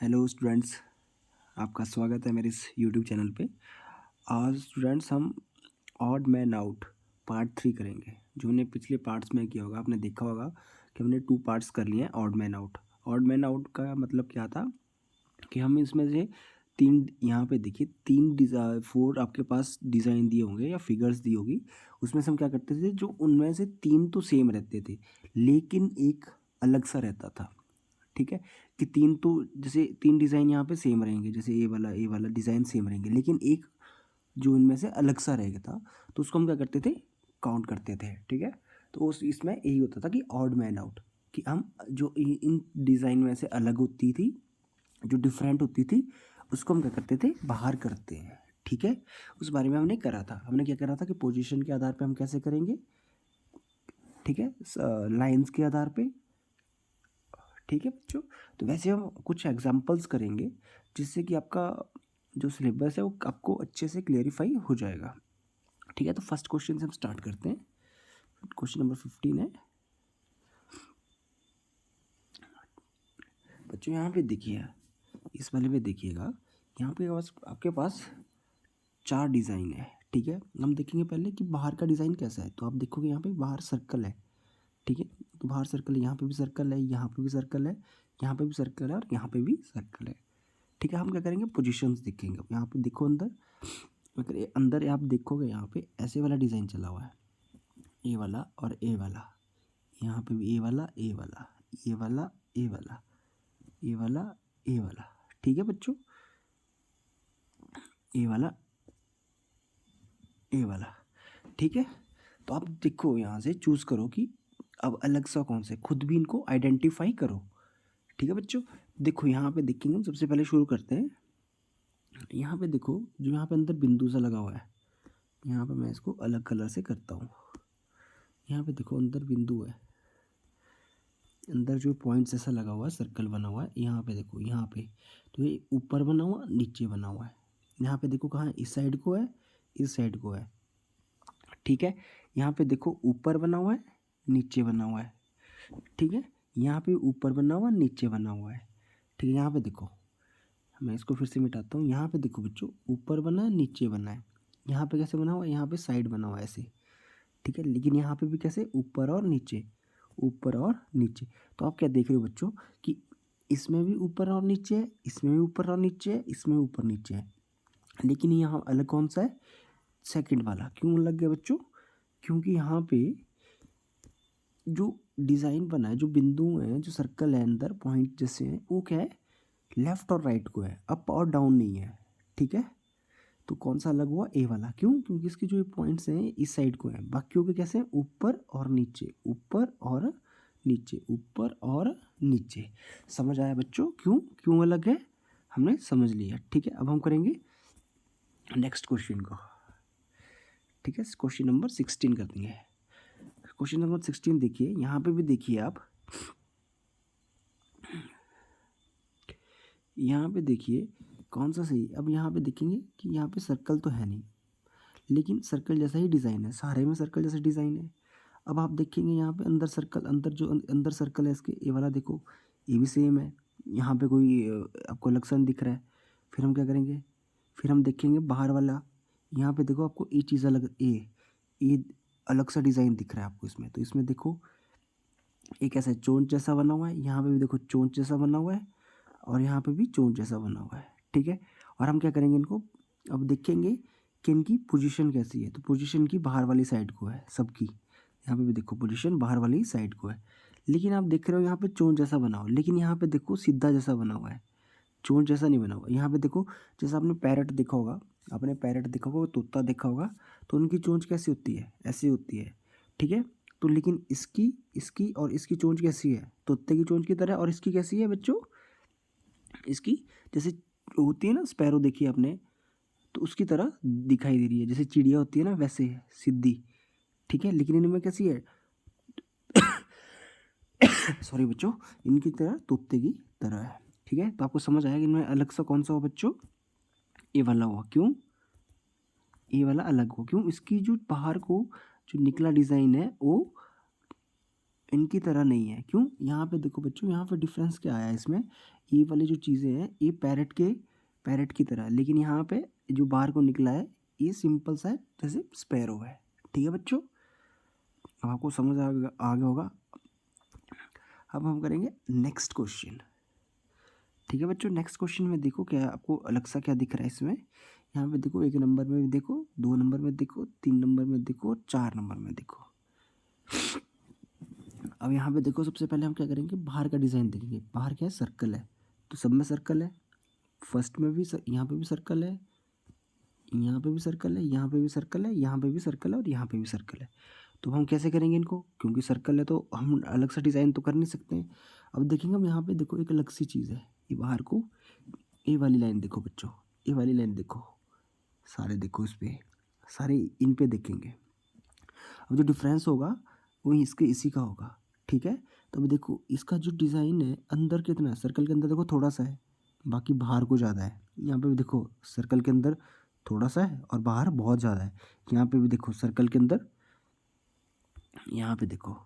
Hello students, आपका स्वागत है मेरे इस यूट्यूब चैनल पे। आज स्टूडेंट्स हम ऑड मैन आउट पार्ट 3 करेंगे। जो हमने पिछले पार्ट्स में किया होगा, आपने देखा होगा कि हमने 2 पार्ट्स कर लिए हैं odd man out. Odd man out का मतलब क्या था कि हम इसमें से 3, यहाँ पे देखिए 3 4 आपके पास डिज़ाइन दिए होंगे या फिगर्स दी होगी। उसमें से हम क्या करते थे, जो उनमें से 3 तो सेम रहते थे लेकिन एक अलग सा रहता था। ठीक है, कि 3 तो जैसे 3 डिज़ाइन यहाँ पे सेम रहेंगे, जैसे ये वाला डिज़ाइन सेम रहेंगे, लेकिन एक जो इनमें से अलग सा रहेगा था, तो उसको हम क्या करते थे, काउंट करते थे। ठीक है, तो उस इसमें यही होता था कि ऑड मैन आउट, कि हम जो इन डिज़ाइन में से अलग होती थी, जो डिफरेंट होती थी, उसको हम क्या करते थे, बाहर करते हैं। ठीक है, उस बारे में हमने करा था। हमने क्या करा था कि पोजीशन के आधार पे हम कैसे करेंगे, ठीक है, लाइंस के आधार पे। ठीक है बच्चों, तो वैसे हम कुछ एग्जांपल्स करेंगे जिससे कि आपका जो सिलेबस है वो आपको अच्छे से क्लेरिफाई हो जाएगा। ठीक है, तो फर्स्ट क्वेश्चन से हम स्टार्ट करते हैं। क्वेश्चन नंबर 15 है बच्चों। यहाँ पे देखिए, इस वाले में देखिएगा, यहाँ पे आपके पास 4 डिज़ाइन है। ठीक है, हम देखेंगे पहले कि बाहर का डिज़ाइन कैसा है। तो आप देखोगे यहाँ पे बाहर सर्कल है। ठीक है, तो बाहर सर्कल है, यहाँ पे भी सर्कल है, यहाँ पे भी सर्कल है, यहाँ पे भी सर्कल है और यहाँ पे भी सर्कल है। ठीक है, हम क्या करेंगे, पोजीशंस देखेंगे। यहाँ पे देखो अंदर, अगर अंदर आप देखोगे यहाँ पे ऐसे वाला डिज़ाइन चला हुआ है, ए वाला और ए वाला। यहाँ पे भी ए वाला, ए वाला, ए वाला, ए वाला, ए वाला, ए वाला। ठीक है बच्चों, ए वाला, ए वाला। ठीक है, तो आप देखो यहाँ से चूज़ करो कि अब अलग सा कौन सा है, खुद भी इनको आइडेंटिफाई करो। ठीक है बच्चों, देखो यहाँ पे देखेंगे, हम सबसे पहले शुरू करते हैं। यहाँ पे देखो, जो यहाँ पे अंदर बिंदु सा लगा हुआ है, यहाँ पे मैं इसको अलग कलर से करता हूँ। यहाँ पे देखो अंदर बिंदु है, अंदर जो पॉइंट जैसा लगा हुआ है, सर्कल बना हुआ है। यहाँ पे देखो, यहाँ पे तो ये ऊपर बना हुआ, नीचे बना हुआ है। यहाँ पे देखो कहाँ है, इस साइड को है, इस साइड को है। ठीक है, यहाँ पे देखो ऊपर बना हुआ है, नीचे बना हुआ है। ठीक है, यहाँ पे ऊपर बना हुआ, नीचे बना हुआ है। ठीक है, यहाँ पे देखो, मैं इसको फिर से मिटाता हूँ। यहाँ पे देखो बच्चों, ऊपर बना है, नीचे बना है। यहाँ पे कैसे बना हुआ है, यहाँ पे साइड बना हुआ है ऐसे। ठीक है, लेकिन यहाँ पे भी कैसे, ऊपर और नीचे, ऊपर और नीचे। तो आप क्या देख रहे हो बच्चों कि इसमें भी ऊपर और नीचे है, इसमें भी ऊपर और नीचे है, इसमें ऊपर नीचे है, लेकिन यहाँ अलग कौन सा है, सेकंड वाला। क्यों लग गया बच्चों, क्योंकि यहाँ पे जो डिज़ाइन बना है, जो बिंदु हैं, जो सर्कल है अंदर पॉइंट जैसे हैं, वो क्या है, लेफ्ट और राइट को है, अप और डाउन नहीं है। ठीक है, तो कौन सा अलग हुआ, ए वाला। क्यों, क्योंकि इसके जो पॉइंट्स हैं इस साइड को हैं, बाकियों के कैसे हैं, ऊपर और नीचे, ऊपर और नीचे, ऊपर और नीचे। समझ आया बच्चों, क्यों क्यों अलग है, हमने समझ लिया। ठीक है, अब हम करेंगे नेक्स्ट क्वेश्चन को। ठीक है, क्वेश्चन नंबर 16 कर देंगे। क्वेश्चन नंबर 16 देखिए, यहाँ पे भी देखिए आप, यहाँ पे देखिए कौन सा सही। अब यहाँ पे देखेंगे कि यहाँ पे सर्कल तो है नहीं, लेकिन सर्कल जैसा ही डिज़ाइन है, सारे में सर्कल जैसा डिज़ाइन है। अब आप देखेंगे यहाँ पे अंदर सर्कल, अंदर जो अंदर सर्कल है इसके, ये वाला देखो, ये भी सेम है। यहाँ पे कोई आपको अलग सा नहीं दिख रहा है। फिर हम क्या करेंगे, फिर हम देखेंगे बाहर वाला। यहाँ पे देखो आपको ये चीज़ अलग, ये अलग सा डिज़ाइन दिख रहा है आपको इसमें। तो इसमें देखो एक ऐसा चोंच जैसा बना हुआ है, यहाँ पे भी देखो चोंच जैसा बना हुआ है, और यहाँ पे भी चोंच जैसा बना हुआ है। ठीक है, और हम क्या करेंगे, इनको अब देखेंगे कि इनकी पोजीशन कैसी है। तो पोजीशन की बाहर वाली साइड को है सबकी। यहाँ पे भी देखो पोजीशन बाहर वाली साइड को है, लेकिन आप देख रहे हो यहाँ पे चोंच जैसा बना हुआ है, लेकिन यहाँ पे देखो सीधा जैसा बना हुआ है, चोंच जैसा नहीं बना हुआ। यहाँ पे देखो, जैसा आपने पैरट देखा होगा, आपने पैरट देखा होगा, तोता देखा होगा, तो उनकी चोंच कैसी होती है, ऐसी होती है। ठीक है, तो लेकिन इसकी इसकी और इसकी चोंच कैसी है, तोते की चोंच की तरह। और इसकी कैसी है बच्चों, इसकी जैसे होती है ना स्पैरो, देखी आपने, तो उसकी तरह दिखाई दे रही है, जैसे चिड़िया होती है ना वैसे है, सीधी। ठीक है, लेकिन इनमें कैसी है सॉरी बच्चों, इनकी तरह तोते की तरह है। ठीक है, तो आपको समझ आया कि इनमें अलग सा कौन सा हो बच्चों, ये वाला हुआ। क्यों, ये वाला अलग हो, क्यों, इसकी जो बाहर को जो निकला डिज़ाइन है वो इनकी तरह नहीं है। क्यों, यहाँ पे देखो बच्चों, यहाँ पे डिफरेंस क्या आया इसमें, ये वाली जो चीज़ें हैं ये पैरेट की तरह, लेकिन यहाँ पे जो बाहर को निकला है ये सिंपल सा है, जैसे स्पैरो है। ठीक है बच्चों, अब आपको समझ आ गया होगा। अब हम करेंगे नेक्स्ट क्वेश्चन। ठीक है बच्चों, नेक्स्ट क्वेश्चन में देखो क्या आपको अलग सा क्या दिख रहा है इसमें। यहाँ पे देखो 1 नंबर में भी देखो, 2 नंबर में देखो, 3 नंबर में देखो, 4 नंबर में देखो। अब यहाँ पे देखो सबसे पहले हम क्या करेंगे, बाहर का डिज़ाइन देखेंगे। बाहर क्या है, सर्कल है, तो सब में सर्कल है। फर्स्ट में भी यहाँ पे भी सर्कल है, यहाँ पे भी सर्कल है, यहाँ पे भी सर्कल है, यहाँ पे भी सर्कल है और यहाँ पे भी सर्कल है। तो हम कैसे करेंगे इनको, क्योंकि सर्कल है तो हम अलग सा डिज़ाइन तो कर नहीं सकते हैं। अब देखेंगे हम यहाँ पे देखो एक अलग सी चीज़ है, ये बाहर को ए वाली लाइन देखो बच्चों, ए वाली लाइन देखो, सारे देखो इस पर, सारे इन पे देखेंगे। अब जो डिफरेंस होगा वही इसके इसी का होगा। ठीक है, तो अब देखो इसका जो डिज़ाइन है अंदर कितना है, सर्कल के अंदर देखो थोड़ा सा है, बाकी बाहर को ज़्यादा है। यहाँ पे भी देखो सर्कल के अंदर थोड़ा सा है और बाहर बहुत ज़्यादा है। यहाँ पे भी देखो सर्कल के अंदर, यहाँ पे देखो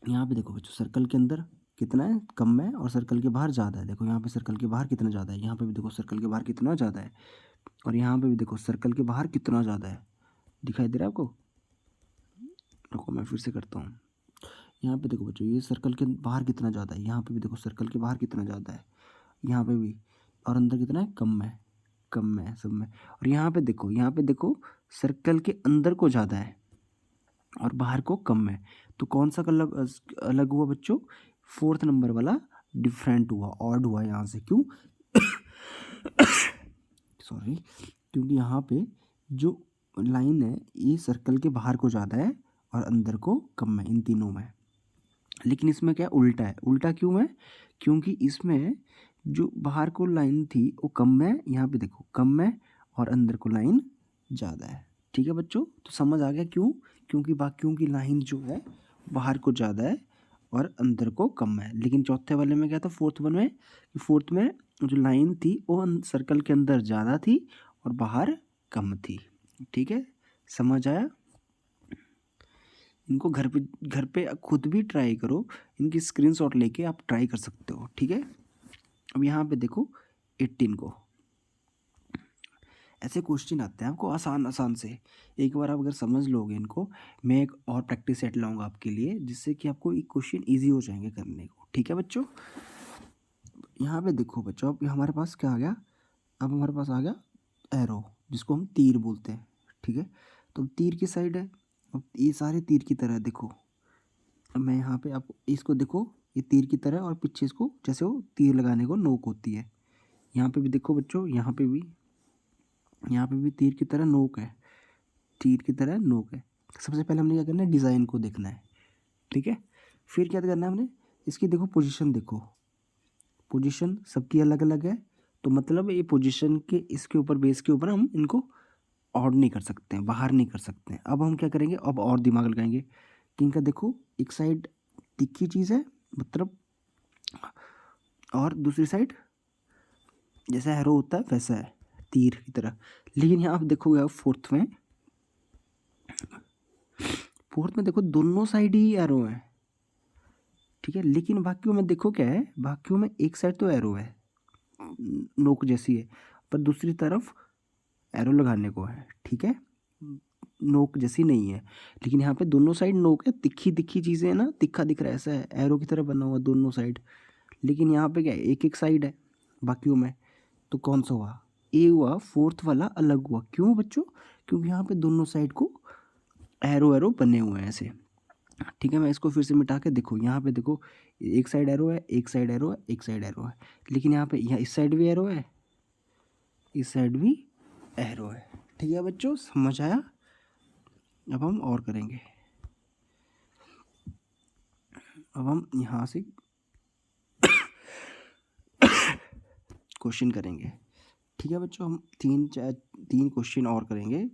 यहाँ पे देखो बच्चों सर्कल के अंदर कितना है, कम है, और सर्कल के बाहर ज़्यादा है। देखो यहाँ पे सर्कल के बाहर कितना ज़्यादा है, यहाँ पे भी देखो सर्कल के बाहर कितना ज़्यादा है, और यहाँ पे भी देखो सर्कल के बाहर कितना ज़्यादा है। दिखाई दे रहा है आपको? रुको मैं फिर से करता हूँ। यहाँ पे देखो बच्चों ये सर्कल के बाहर कितना ज़्यादा है, यहाँ पे भी देखो सर्कल के बाहर कितना ज़्यादा है, यहाँ पे भी, और अंदर कितना है, कम है, कम है सब में। और यहाँ पे देखो सर्कल के अंदर को ज़्यादा है और बाहर को कम है। तो कौन सा कलर अलग हुआ बच्चों, 4th नंबर वाला डिफरेंट हुआ, ऑड हुआ यहाँ से। क्यों सॉरी, क्योंकि यहाँ पे जो लाइन है ये सर्कल के बाहर को ज़्यादा है और अंदर को कम है, इन तीनों में। लेकिन इसमें क्या उल्टा है, उल्टा क्यों है, क्योंकि इसमें जो बाहर को लाइन थी वो कम है, यहाँ पे देखो कम है, और अंदर को लाइन ज़्यादा है। ठीक है बच्चों, तो समझ आ गया क्यों, क्योंकि बाकियों की लाइन जो है बाहर को ज़्यादा है और अंदर को कम है। लेकिन चौथे वाले में क्या था, फोर्थ में जो लाइन थी वो सर्कल के अंदर ज़्यादा थी और बाहर कम थी। ठीक है, समझ आया? इनको घर पे खुद भी ट्राई करो, इनकी स्क्रीनशॉट लेके आप ट्राई कर सकते हो। ठीक है, अब यहाँ पे देखो 18 को, ऐसे क्वेश्चन आते हैं आपको आसान आसान से। एक बार आप अगर समझ लोगे इनको, मैं एक और प्रैक्टिस सेट लाऊंगा आपके लिए, जिससे कि आपको ये क्वेश्चन ईजी हो जाएंगे करने को। ठीक है बच्चों, यहाँ पे देखो बच्चों, अब हमारे पास क्या आ गया, अब हमारे पास आ गया एरो, जिसको हम तीर बोलते हैं। ठीक है, तो तीर की साइड है, अब ये सारे तीर की तरह देखो। अब मैं यहाँ पे आपको इसको देखो, ये तीर की तरह, और पीछे इसको जैसे वो तीर लगाने को नोक होती है। यहाँ पे भी देखो बच्चों, यहाँ पे भी तीर की तरह नोक है, तीर की तरह नोक है। सबसे पहले हमने क्या करना है, डिज़ाइन को देखना है। ठीक है, फिर क्या करना है हमने, इसकी देखो पोजीशन देखो, पोजीशन सबकी अलग अलग है, तो मतलब ये पोजीशन के इसके ऊपर बेस के ऊपर हम इनको ऑड नहीं कर सकते हैं, बाहर नहीं कर सकते हैं। अब हम क्या करेंगे, अब और दिमाग लगाएंगे कि इनका देखो एक साइड तिखी चीज़ है मतलब, और दूसरी साइड जैसा एरो होता है वैसा है तीर की तरह। लेकिन यहाँ आप देखोगे फोर्थ में देखो दोनों साइड ही एरो है। ठीक है, लेकिन बाकियों में देखो क्या है, बाकियों में एक साइड तो एरो है, नोक जैसी है, पर दूसरी तरफ एरो लगाने को है। ठीक है, नोक जैसी नहीं है, लेकिन यहाँ पे दोनों साइड नोक है, तिखी तिखी चीज़ें है ना, तिखा दिख रहा है, ऐसा है एरो की तरह बना हुआ दोनों साइड। लेकिन यहाँ पे क्या है, एक एक साइड है बाकियों में। तो कौन सा हुआ, ए हुआ, फोर्थ वाला अलग हुआ। क्यों बच्चों, क्योंकि यहाँ पे दोनों साइड को एरो बने हुए हैं ऐसे। ठीक है, मैं इसको फिर से मिटा के देखो, यहाँ पे देखो एक साइड एरो है, एक साइड एरो है, एक साइड एरो है, लेकिन यहाँ पे इस साइड भी एरो है, इस साइड भी एरो है। ठीक है बच्चों, समझ आया? अब हम और करेंगे, अब हम यहाँ से क्वेश्चन करेंगे। ठीक है बच्चों, हम तीन क्वेश्चन और करेंगे।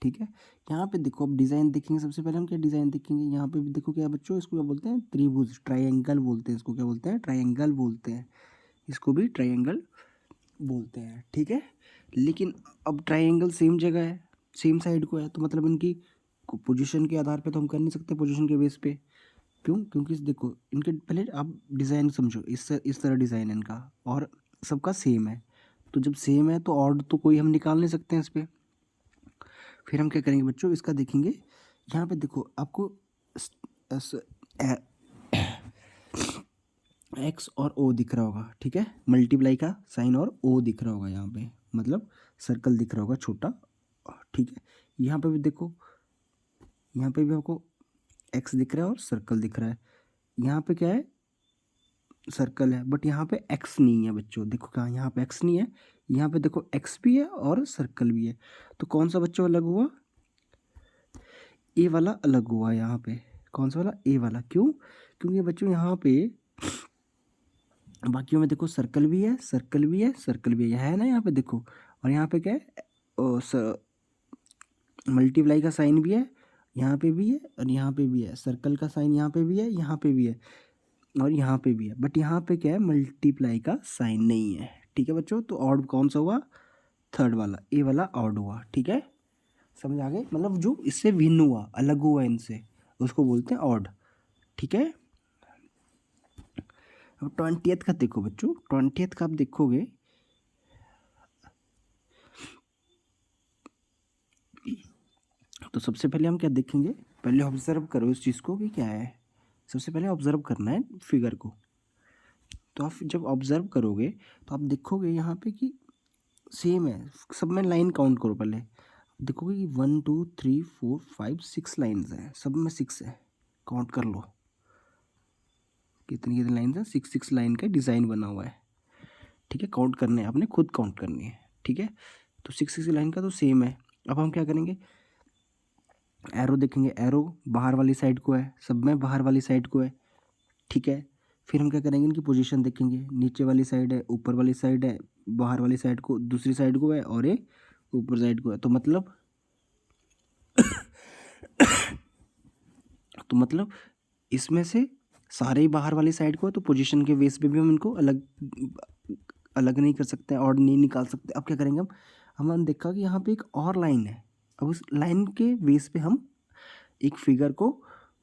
ठीक है, यहाँ पे देखो अब डिज़ाइन देखेंगे। सबसे पहले हम क्या डिज़ाइन देखेंगे, यहाँ पे भी देखो क्या बच्चों, इसको क्या बोलते हैं, त्रिभुज, ट्रायंगल बोलते हैं इसको, क्या बोलते हैं, ट्रायंगल बोलते हैं, इसको भी ट्रायंगल बोलते हैं। ठीक है, लेकिन अब ट्रायंगल सेम जगह है, सेम साइड को है, तो मतलब इनकी पोजीशन के आधार पे तो हम कर नहीं सकते, पोजीशन के बेस पे। क्यों? क्योंकि देखो इनके पहले आप डिज़ाइन समझो, इस तरह डिज़ाइन है इनका और सबका सेम है। तो जब सेम है तो ऑड तो कोई हम निकाल नहीं सकते हैं इस पे। फिर हम क्या करेंगे बच्चों, इसका देखेंगे। यहाँ पे देखो आपको एक्स और ओ दिख रहा होगा, ठीक है, मल्टीप्लाई का साइन और ओ दिख रहा होगा यहाँ पे, मतलब सर्कल दिख रहा होगा छोटा, ठीक है। यहाँ पे भी देखो, यहाँ पे भी आपको एक्स दिख रहा है और सर्कल दिख रहा है। यहाँ पे क्या है, सर्कल है, बट यहाँ पे एक्स नहीं है बच्चों। देखो कहाँ, यहाँ पे एक्स नहीं है, यहाँ पे देखो एक्स भी है और सर्कल भी है। तो कौन सा बच्चों अलग हुआ, ए वाला अलग हुआ यहाँ पे। कौन सा वाला, ए वाला। क्यों? क्योंकि बच्चों यहाँ पे बाकियों में देखो सर्कल भी है, सर्कल भी है, सर्कल भी है ना यहाँ पे देखो। और यहाँ पे क्या है, मल्टीप्लाई का साइन भी है, यहाँ पे भी है और यहाँ पे भी है। सर्कल का साइन यहाँ पे भी है, यहाँ पे भी है और यहाँ पे भी है, बट यहाँ पे क्या है, मल्टीप्लाई का साइन नहीं है, ठीक है बच्चों। तो ऑड कौन सा हुआ, थर्ड वाला, ए वाला ऑड हुआ, ठीक है। समझ आ गए, मतलब जो इससे भिन्न हुआ, अलग हुआ इनसे, उसको बोलते हैं ऑड, ठीक है। अब 20th का देखो बच्चों, 20th का आप देखोगे तो सबसे पहले हम क्या देखेंगे, पहले ऑब्जर्व करो इस चीज़ को कि क्या है। सबसे पहले ऑब्जर्व करना है फिगर को। तो आप जब ऑब्जर्व करोगे तो आप देखोगे यहाँ पे कि सेम है, सब में लाइन काउंट करो पहले। देखोगे कि 1 2 3 4 5 6 लाइन्स हैं, सब में 6 है, काउंट कर लो कितनी कितनी लाइन्स हैं। 6 लाइन का डिज़ाइन बना हुआ है, ठीक है। काउंट करने हैं, आपने खुद काउंट करनी है, ठीक है। तो 6 लाइन का तो सेम है। अब हम क्या करेंगे, एरो देखेंगे, एरो बाहर वाली साइड को है, सब में बाहर वाली साइड को है, ठीक है। फिर हम क्या करेंगे, इनकी पोजीशन देखेंगे, नीचे वाली साइड है, ऊपर वाली साइड है, बाहर वाली साइड को, दूसरी साइड को है और एक ऊपर साइड को है। तो मतलब इसमें से सारे ही बाहर वाली साइड को है, तो पोजीशन के बेस पे भी हम इनको अलग अलग नहीं कर सकते और नहीं निकाल सकते। अब क्या करेंगे, हमने देखा कि यहाँ पे एक और लाइन है। अब उस लाइन के बेस पे हम एक फिगर को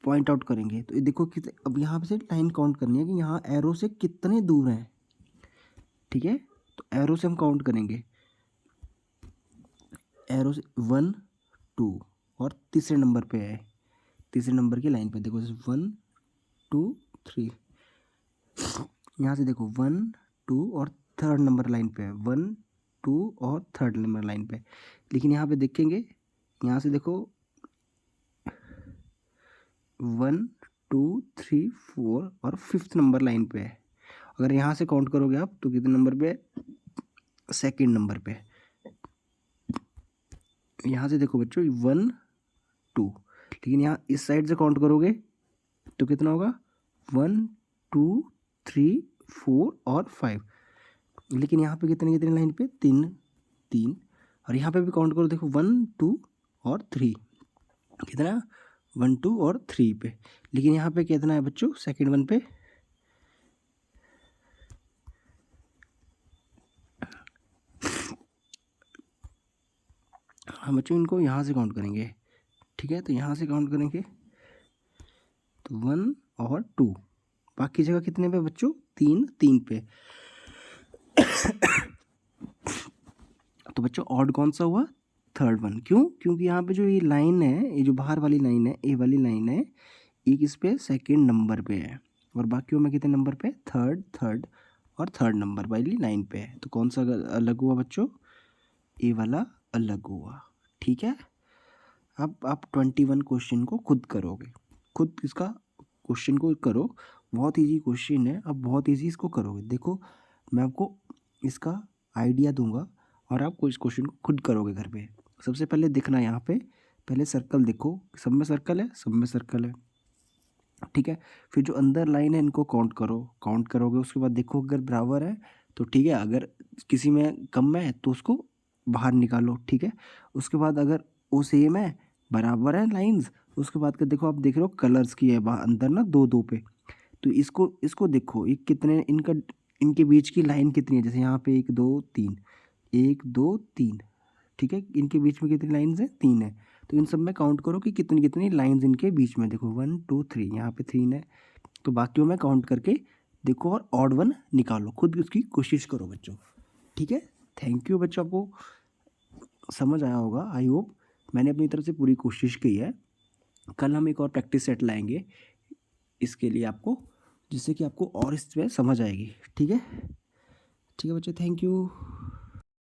पॉइंट आउट करेंगे। तो ये देखो कि अब यहाँ पे से लाइन काउंट करनी है कि यहाँ एरो से कितने दूर हैं, ठीक है। तो एरो से हम काउंट करेंगे, एरो से 1 2 और तीसरे नंबर पे है, तीसरे नंबर की लाइन पे देखो 1 2 3। यहाँ से देखो 1 2 और थर्ड नंबर लाइन पे है, 1 2 और थर्ड नंबर लाइन पे। लेकिन यहाँ पे देखेंगे, यहाँ से देखो 1 2 3 4 और फिफ्थ नंबर लाइन पे है। अगर यहाँ से काउंट करोगे आप तो कितने नंबर पे, सेकंड नंबर पे। यहाँ से देखो बच्चों 1 2, लेकिन यहाँ इस साइड से काउंट करोगे तो कितना होगा, 1 2 3 4 और 5। लेकिन यहाँ पे कितने कितने लाइन पे, 3 3। और यहाँ पे भी काउंट करो, देखो 1 2 और 3, कितना, 1 2 और 3 पे। लेकिन यहाँ पे कितना है बच्चों, सेकंड वन पे। हाँ बच्चों, इनको यहाँ से काउंट करेंगे, ठीक है। तो यहाँ से काउंट करेंगे तो 1 और 2, बाकी जगह कितने पे बच्चों, 3 3 पे। तो बच्चों ऑड कौन सा हुआ, थर्ड वन। क्यों? क्योंकि यहाँ पे जो ये लाइन है, ये जो बाहर वाली लाइन है, ए वाली लाइन है, एक इस पे सेकेंड नंबर पे है और बाकियों में कितने नंबर पे, थर्ड थर्ड और थर्ड नंबर वाली लाइन पे है। तो कौन सा अलग हुआ बच्चों, ए वाला अलग हुआ, ठीक है। अब आप 21 क्वेश्चन को खुद करोगे, खुद इसका क्वेश्चन को करो, बहुत इजी क्वेश्चन है। अब बहुत इजी इसको करोगे, देखो मैं आपको इसका आइडिया दूंगा और आप इस क्वेश्चन को खुद करोगे घर पे। सबसे पहले देखना यहाँ पे, पहले सर्कल देखो, सब में सर्कल है, सब में सर्कल है, ठीक है। फिर जो अंदर लाइन है इनको काउंट करो, काउंट करोगे उसके बाद देखो अगर बराबर है तो ठीक है, अगर किसी में कम है तो उसको बाहर निकालो, ठीक है। उसके बाद अगर वो सेम है, बराबर है लाइंस, उसके बाद का देखो, आप देख रहे हो कलर्स की है बाहर अंदर ना, दो दो पे। तो इसको इसको देखो, ये कितने इनका, इनके बीच की लाइन कितनी है, जैसे यहाँ पे 1 2 3, 1 2 3, ठीक है। इनके बीच में कितनी लाइन्स हैं, 3 है। तो इन सब में काउंट करो कि कितनी कितनी लाइंस इनके बीच में। देखो 1 2 3, यहाँ पे 3 है, तो बाकियों में काउंट करके देखो और ऑड वन निकालो, खुद उसकी कोशिश करो बच्चों। ठीक है, थैंक यू बच्चों, आपको समझ आया होगा आई होप। मैंने अपनी तरफ से पूरी कोशिश की है। कल हम एक और प्रैक्टिस सेट लाएंगे इसके लिए आपको, जिससे कि आपको और इस पे समझ आएगी। ठीक है, ठीक है बच्चों, थैंक यू।